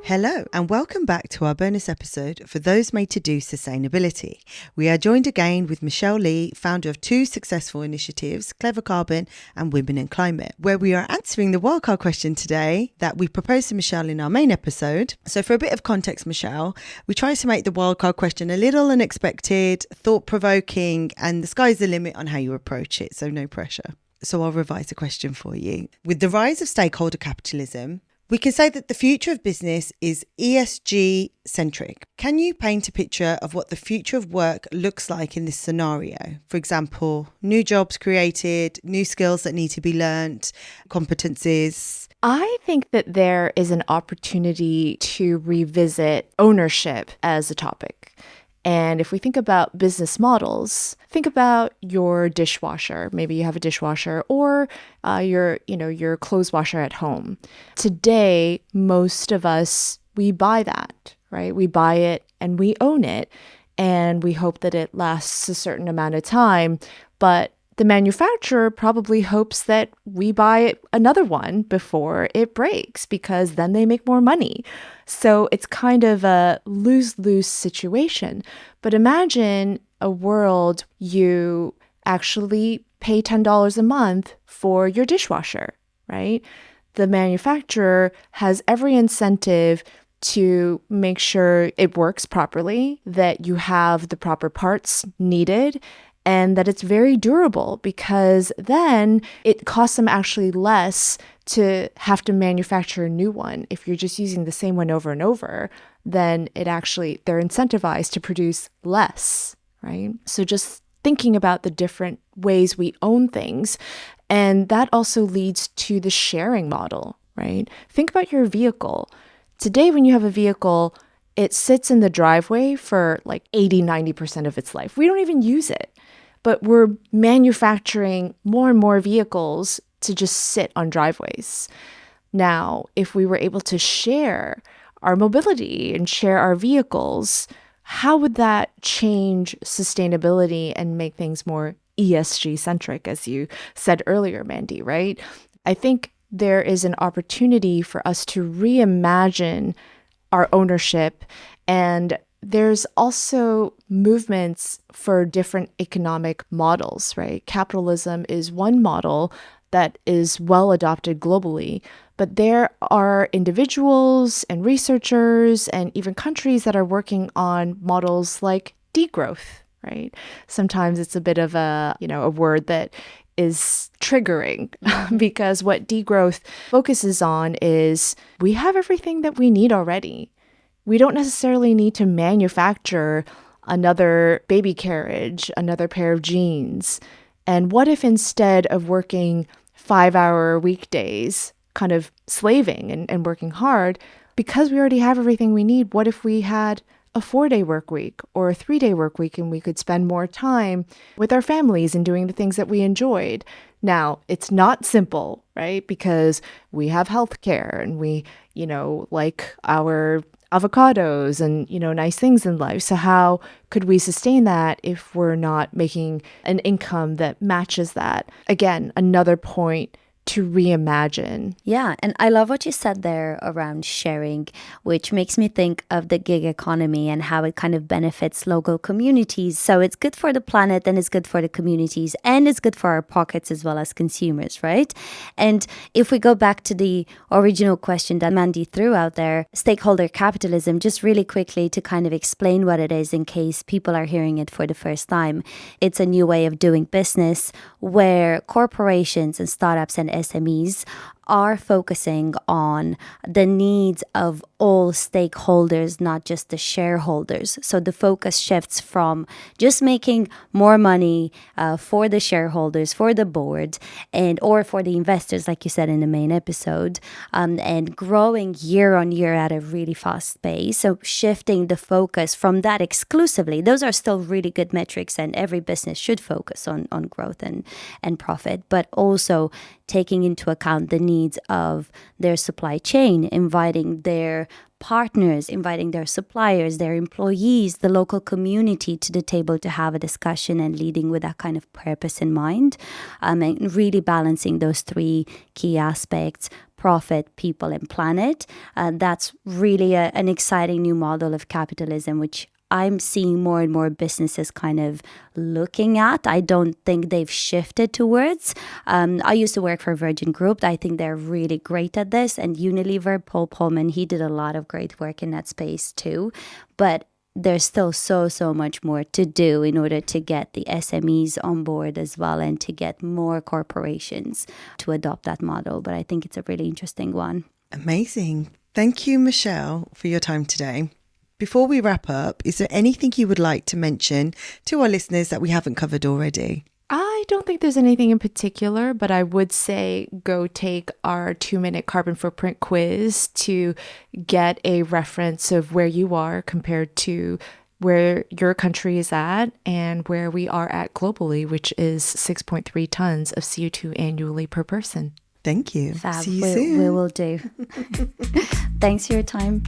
Hello and welcome back to our bonus episode for those made to do sustainability. We are joined again with Michelle Lee, founder of two successful initiatives, Clever Carbon and Women in Climate, where we are answering the wildcard question today that we proposed to Michelle in our main episode. So for a bit of context, Michelle, we try to make the wildcard question a little unexpected, thought-provoking, and the sky's the limit on how you approach it, so no pressure. So I'll revise the question for you. With the rise of stakeholder capitalism, we can say that the future of business is ESG-centric. Can you paint a picture of what the future of work looks like in this scenario? For example, new jobs created, new skills that need to be learnt, competencies. I think that there is an opportunity to revisit ownership as a topic. And if we think about business models, think about your dishwasher. Maybe you have a dishwasher or your clothes washer at home. Today, most of us, we buy that, right? We buy it and we own it. And we hope that it lasts a certain amount of time. But the manufacturer probably hopes that we buy another one before it breaks because then they make more money. So it's kind of a lose-lose situation. But imagine a world you actually pay $10 a month for your dishwasher, right? The manufacturer has every incentive to make sure it works properly, that you have the proper parts needed, and that it's very durable because then it costs them actually less to have to manufacture a new one. If you're just using the same one over and over, then they're incentivized to produce less, right? So just thinking about the different ways we own things. And that also leads to the sharing model, right? Think about your vehicle. Today, when you have a vehicle, it sits in the driveway for like 80-90% of its life. We don't even use it. But we're manufacturing more and more vehicles to just sit on driveways. Now, if we were able to share our mobility and share our vehicles, how would that change sustainability and make things more ESG-centric, as you said earlier, Mandy, right? I think there is an opportunity for us to reimagine our ownership, and there's also movements for different economic models, right? Capitalism is one model that is well adopted globally, but there are individuals and researchers and even countries that are working on models like degrowth, right? Sometimes it's a bit of a word that is triggering because what degrowth focuses on is we have everything that we need already. We don't necessarily need to manufacture another baby carriage, another pair of jeans. And what if instead of working 5-hour weekdays, kind of slaving and working hard, because we already have everything we need, what if we had a 4-day work week or a 3-day work week and we could spend more time with our families and doing the things that we enjoyed? Now, it's not simple, right? Because we have healthcare and we, like our avocados and, nice things in life. So how could we sustain that if we're not making an income that matches that? Again, another point to reimagine. Yeah, and I love what you said there around sharing, which makes me think of the gig economy and how it kind of benefits local communities. So it's good for the planet and it's good for the communities and it's good for our pockets as well as consumers, right? And if we go back to the original question that Mandy threw out there, stakeholder capitalism, just really quickly to kind of explain what it is in case people are hearing it for the first time. It's a new way of doing business where corporations and startups and SMEs are focusing on the needs of all stakeholders, not just the shareholders. So the focus shifts from just making more money for the shareholders, for the board, or for the investors, like you said in the main episode, and growing year on year at a really fast pace. So shifting the focus from that exclusively. Those are still really good metrics, and every business should focus on growth and profit, but also taking into account the needs of their supply chain, inviting their partners, inviting their suppliers, their employees, the local community to the table to have a discussion and leading with that kind of purpose in mind, and really balancing those three key aspects: profit, people, and planet. That's really an exciting new model of capitalism, which I'm seeing more and more businesses kind of looking at. I don't think they've shifted towards. I used to work for Virgin Group. I think they're really great at this. And Unilever, Paul Pullman, he did a lot of great work in that space too. But there's still so much more to do in order to get the SMEs on board as well and to get more corporations to adopt that model. But I think it's a really interesting one. Amazing. Thank you, Michelle, for your time today. Before we wrap up, is there anything you would like to mention to our listeners that we haven't covered already? I don't think there's anything in particular, but I would say go take our 2-minute carbon footprint quiz to get a reference of where you are compared to where your country is at and where we are at globally, which is 6.3 tons of CO2 annually per person. Thank you. Fab. See you soon. We will do. Thanks for your time.